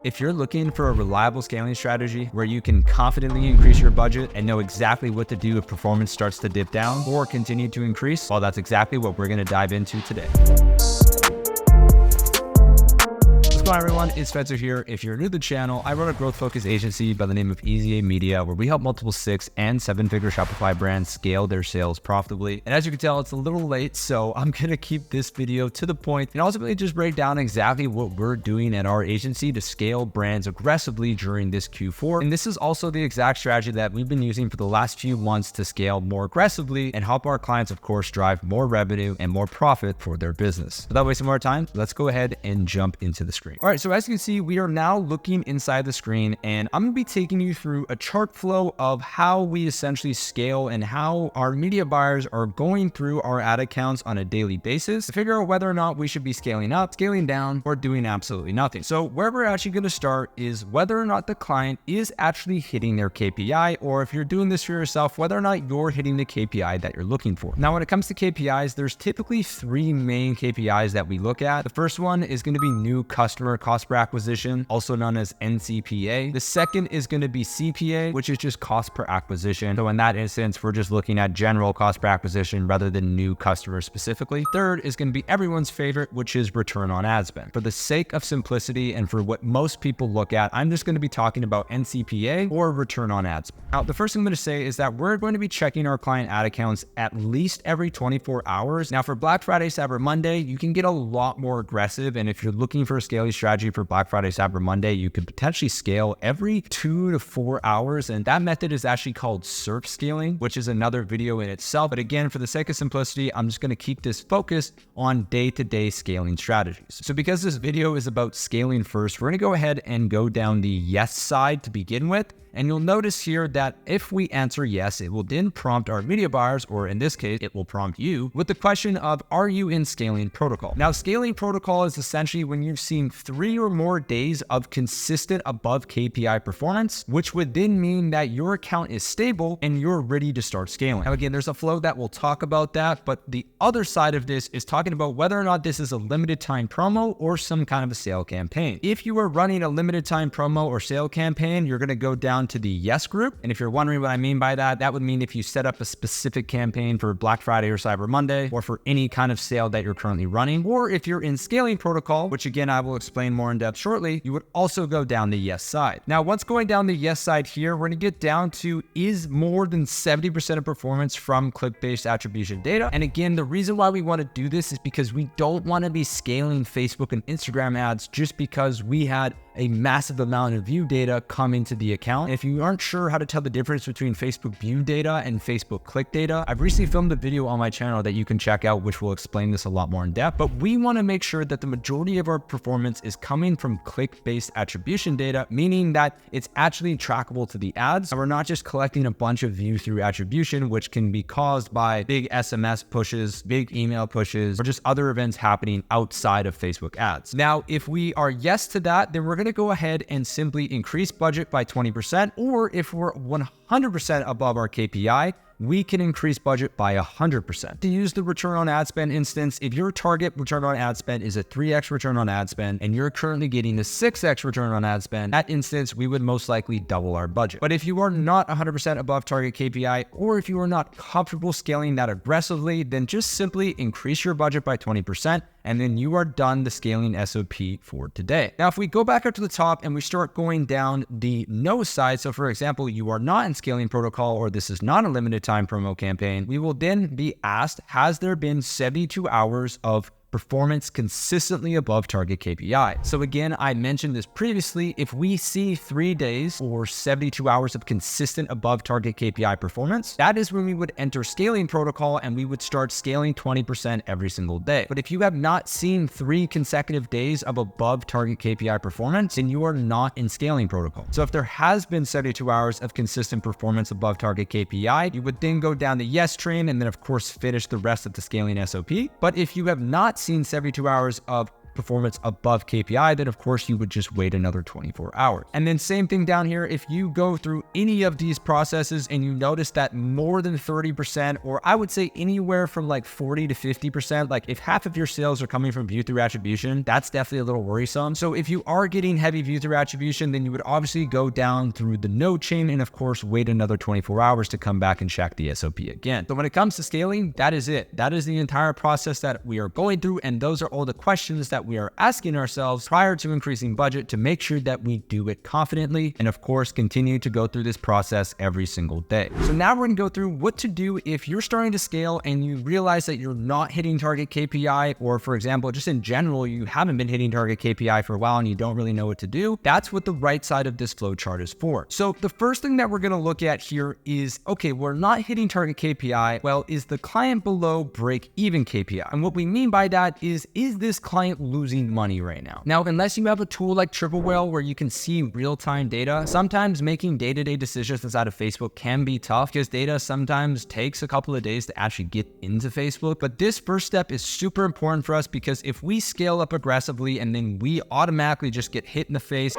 If you're looking for a reliable scaling strategy where you can confidently increase your budget and know exactly what to do if performance starts to dip down or continue to increase, well, that's exactly what we're going to dive into today. What's going on, everyone? It's Spencer here. If you're new to the channel, I run a growth-focused agency by the name of Easy A Media, where we help multiple 6- and 7-figure Shopify brands scale their sales profitably. And as you can tell, it's a little late, so I'm going to keep this video to the point and ultimately just break down exactly what we're doing at our agency to scale brands aggressively during this Q4. And this is also the exact strategy that we've been using for the last few months to scale more aggressively and help our clients, of course, drive more revenue and more profit for their business. Without wasting more time, let's go ahead and jump into the screen. All right, so as you can see, we are now looking inside the screen, and I'm going to be taking you through a chart flow of how we essentially scale and how our media buyers are going through our ad accounts on a daily basis to figure out whether or not we should be scaling up, scaling down, or doing absolutely nothing. So where we're actually going to start is whether or not the client is actually hitting their KPI, or if you're doing this for yourself, whether or not you're hitting the KPI that you're looking for. Now, when it comes to KPIs, there's typically 3 main KPIs that we look at. The first one is going to be new customer cost per acquisition, also known as NCPA. The second is going to be CPA, which is just cost per acquisition. So in that instance, we're just looking at general cost per acquisition rather than new customers specifically. Third is going to be everyone's favorite, which is return on ad spend. For the sake of simplicity and for what most people look at, I'm just going to be talking about NCPA or return on ad spend. Now, the first thing I'm going to say is that we're going to be checking our client ad accounts at least every 24 hours. Now, for Black Friday, Cyber Monday, you can get a lot more aggressive. And if you're looking for a scaling strategy for Black Friday, Cyber Monday, you could potentially scale every 2 to 4 hours. And that method is actually called surf scaling, which is another video in itself. But again, for the sake of simplicity, I'm just going to keep this focused on day-to-day scaling strategies. So because this video is about scaling first, we're going to go ahead and go down the yes side to begin with. And you'll notice here that if we answer yes, it will then prompt our media buyers, or in this case, it will prompt you with the question of, are you in scaling protocol? Now, scaling protocol is essentially when you've seen 3 or more days of consistent above KPI performance, which would then mean that your account is stable and you're ready to start scaling. Now, again, there's a flow that will talk about that, but the other side of this is talking about whether or not this is a limited time promo or some kind of a sale campaign. If you are running a limited time promo or sale campaign, you're going to go down to the yes group. And if you're wondering what I mean by that, that would mean if you set up a specific campaign for Black Friday or Cyber Monday, or for any kind of sale that you're currently running, or if you're in scaling protocol, which again, I will explain more in depth shortly, you would also go down the yes side. Now, once going down the yes side here, we're going to get down to, is more than 70% of performance from click-based attribution data? And again, the reason why we want to do this is because we don't want to be scaling Facebook and Instagram ads just because we had a massive amount of view data come into the account. And if you aren't sure how to tell the difference between Facebook view data and Facebook click data, I've recently filmed a video on my channel that you can check out, which will explain this a lot more in depth. But we want to make sure that the majority of our performance is coming from click-based attribution data, meaning that it's actually trackable to the ads. And we're not just collecting a bunch of view through attribution, which can be caused by big SMS pushes, big email pushes, or just other events happening outside of Facebook ads. Now, if we are yes to that, then we're going to go ahead and simply increase budget by 20%, or if we're 100% above our KPI, we can increase budget by 100%. To use the return on ad spend instance, if your target return on ad spend is a 3x return on ad spend and you're currently getting a 6x return on ad spend, that instance, we would most likely double our budget. But if you are not 100% above target KPI, or if you are not comfortable scaling that aggressively, then just simply increase your budget by 20%, and then you are done the scaling SOP for today. Now, if we go back up to the top and we start going down the no side, so for example, you are not in scaling protocol, or this is not a limited time promo campaign, we will then be asked, has there been 72 hours of performance consistently above target KPI? So again, I mentioned this previously, if we see 3 days or 72 hours of consistent above target KPI performance, that is when we would enter scaling protocol and we would start scaling 20% every single day. But if you have not seen 3 consecutive days of above target KPI performance, then you are not in scaling protocol. So if there has been 72 hours of consistent performance above target KPI, you would then go down the yes train and then of course finish the rest of the scaling SOP. But if you have not seen 72 hours of performance above KPI, then of course you would just wait another 24 hours. And then same thing down here, if you go through any of these processes and you notice that more than 30%, or I would say anywhere from like 40 to 50%, like if half of your sales are coming from view through attribution, that's definitely a little worrisome. So if you are getting heavy view through attribution, then you would obviously go down through the node chain and of course wait another 24 hours to come back and check the SOP again. So when it comes to scaling, that is it. That is the entire process that we are going through, and those are all the questions that we are asking ourselves prior to increasing budget to make sure that we do it confidently, and of course continue to go through this process every single day. So now we're going to go through what to do if you're starting to scale and you realize that you're not hitting target KPI, or for example, just in general, you haven't been hitting target KPI for a while and you don't really know what to do. That's what the right side of this flow chart is for. So the first thing that we're going to look at here is, okay, we're not hitting target KPI. Well, is the client below break even KPI? And what we mean by that is this client losing money right now? Now, unless you have a tool like Triple Whale where you can see real-time data, sometimes making day-to-day decisions inside of Facebook can be tough because data sometimes takes a couple of days to actually get into Facebook. But this first step is super important for us, because if we scale up aggressively and then we automatically just get hit in the face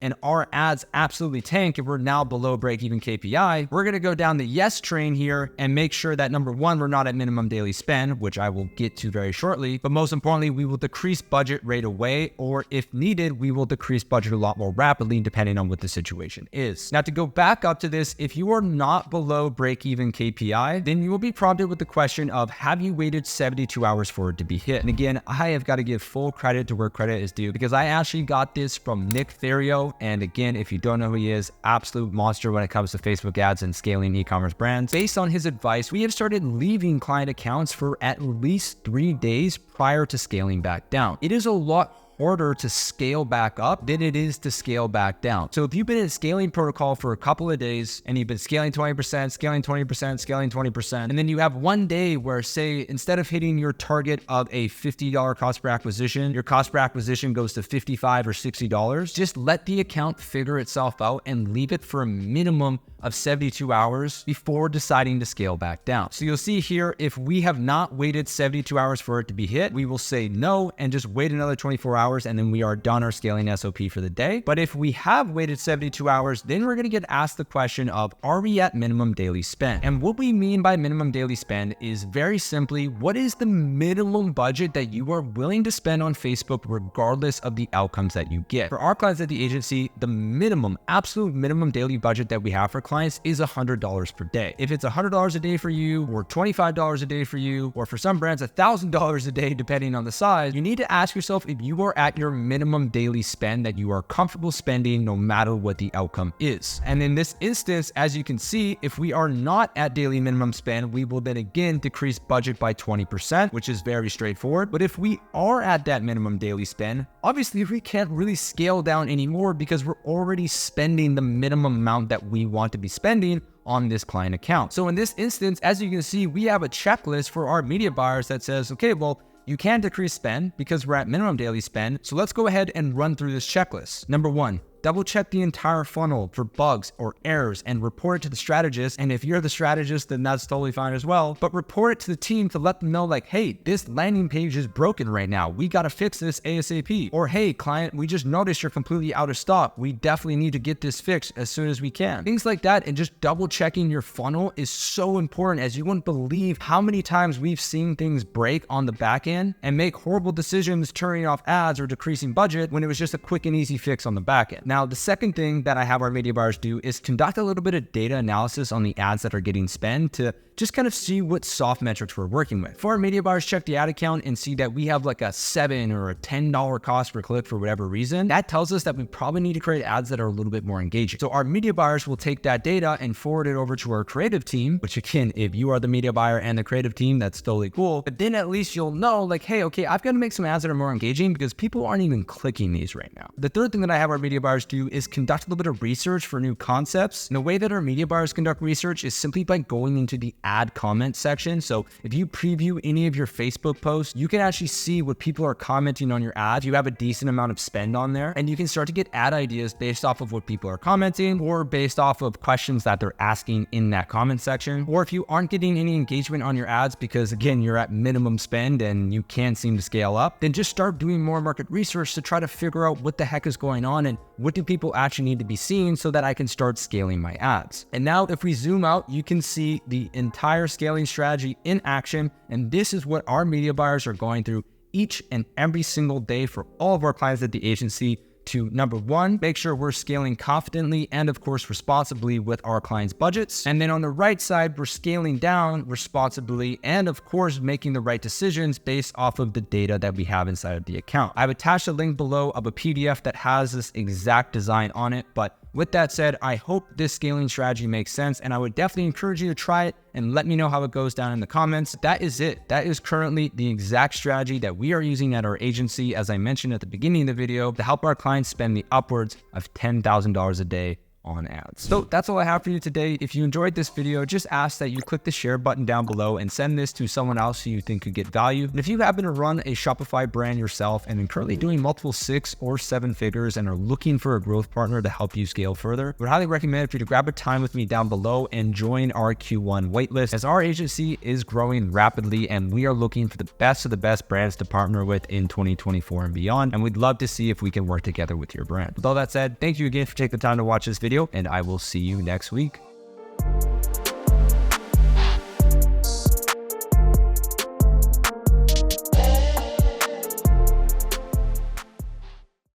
and our ads absolutely tank and we're now below break-even KPI, we're gonna go down the yes train here and make sure that number one, we're not at minimum daily spend, which I will get to very shortly, but most importantly, we will decrease budget right away, or if needed, we will decrease budget a lot more rapidly depending on what the situation is. Now to go back up to this, if you are not below break-even KPI, then you will be prompted with the question of, have you waited 72 hours for it to be hit? And again, I have got to give full credit to where credit is due, because I actually got this from Nick Therio. And again, if you don't know who he is, absolute monster when it comes to Facebook ads and scaling e-commerce brands. Based on his advice, we have started leaving client accounts for at least 3 days prior to scaling back down. It is a lot harder to scale back up than it is to scale back down. So if you've been in scaling protocol for a couple of days and you've been scaling 20%, scaling 20%, scaling 20%, and then you have one day where, say, instead of hitting your target of a $50 cost per acquisition, your cost per acquisition goes to $55 or $60, just let the account figure itself out and leave it for a minimum of 72 hours before deciding to scale back down. So you'll see here, if we have not waited 72 hours for it to be hit, we will say no and just wait another 24 hours and then we are done our scaling SOP for the day. But if we have waited 72 hours, then we're gonna get asked the question of, are we at minimum daily spend? And what we mean by minimum daily spend is very simply, what is the minimum budget that you are willing to spend on Facebook regardless of the outcomes that you get? For our clients at the agency, the minimum, absolute minimum daily budget that we have for clients is $100 per day. If it's $100 a day for you, or $25 a day for you, or for some brands, $1,000 a day, depending on the size, you need to ask yourself if you are at your minimum daily spend that you are comfortable spending no matter what the outcome is. And in this instance, as you can see, if we are not at daily minimum spend, we will then again decrease budget by 20%, which is very straightforward. But if we are at that minimum daily spend, obviously we can't really scale down anymore because we're already spending the minimum amount that we want to be spending on this client account. So in this instance, as you can see, we have a checklist for our media buyers that says, okay, well, you can decrease spend because we're at minimum daily spend. So let's go ahead and run through this checklist. Number one, double check the entire funnel for bugs or errors and report it to the strategist. And if you're the strategist, then that's totally fine as well. But report it to the team to let them know, like, hey, this landing page is broken right now. We got to fix this ASAP. Or, hey, client, we just noticed you're completely out of stock. We definitely need to get this fixed as soon as we can. Things like that, and just double checking your funnel is so important, as you wouldn't believe how many times we've seen things break on the back end and make horrible decisions turning off ads or decreasing budget when it was just a quick and easy fix on the back end. Now, the second thing that I have our media buyers do is conduct a little bit of data analysis on the ads that are getting spent to just kind of see what soft metrics we're working with. For our media buyers, check the ad account and see that we have like a $7 or a $10 cost per click for whatever reason. That tells us that we probably need to create ads that are a little bit more engaging. So our media buyers will take that data and forward it over to our creative team, which again, if you are the media buyer and the creative team, that's totally cool. But then at least you'll know, like, hey, okay, I've got to make some ads that are more engaging because people aren't even clicking these right now. The third thing that I have our media buyers do is conduct a little bit of research for new concepts. And the way that our media buyers conduct research is simply by going into the ad comment section. So if you preview any of your Facebook posts, you can actually see what people are commenting on your ads. You have a decent amount of spend on there, and you can start to get ad ideas based off of what people are commenting or based off of questions that they're asking in that comment section. Or if you aren't getting any engagement on your ads because again, you're at minimum spend and you can't seem to scale up, then just start doing more market research to try to figure out what the heck is going on and what do people actually need to be seeing so that I can start scaling my ads. And now if we zoom out, you can see the entire scaling strategy in action. And this is what our media buyers are going through each and every single day for all of our clients at the agency to, number one, make sure we're scaling confidently and of course responsibly with our clients' budgets. And then on the right side, we're scaling down responsibly and of course making the right decisions based off of the data that we have inside of the account. I've attached a link below of a PDF that has this exact design on it, but with that said, I hope this scaling strategy makes sense, and I would definitely encourage you to try it and let me know how it goes down in the comments. That is it. That is currently the exact strategy that we are using at our agency, as I mentioned at the beginning of the video, to help our clients spend the upwards of $10,000 a day on ads. So that's all I have for you today. If you enjoyed this video, just ask that you click the share button down below and send this to someone else who you think could get value. And if you happen to run a Shopify brand yourself and are currently doing multiple 6 or 7 figures and are looking for a growth partner to help you scale further, I would highly recommend for you to grab a time with me down below and join our Q1 waitlist, as our agency is growing rapidly and we are looking for the best of the best brands to partner with in 2024 and beyond. And we'd love to see if we can work together with your brand. With all that said, thank you again for taking the time to watch this video, and I will see you next week.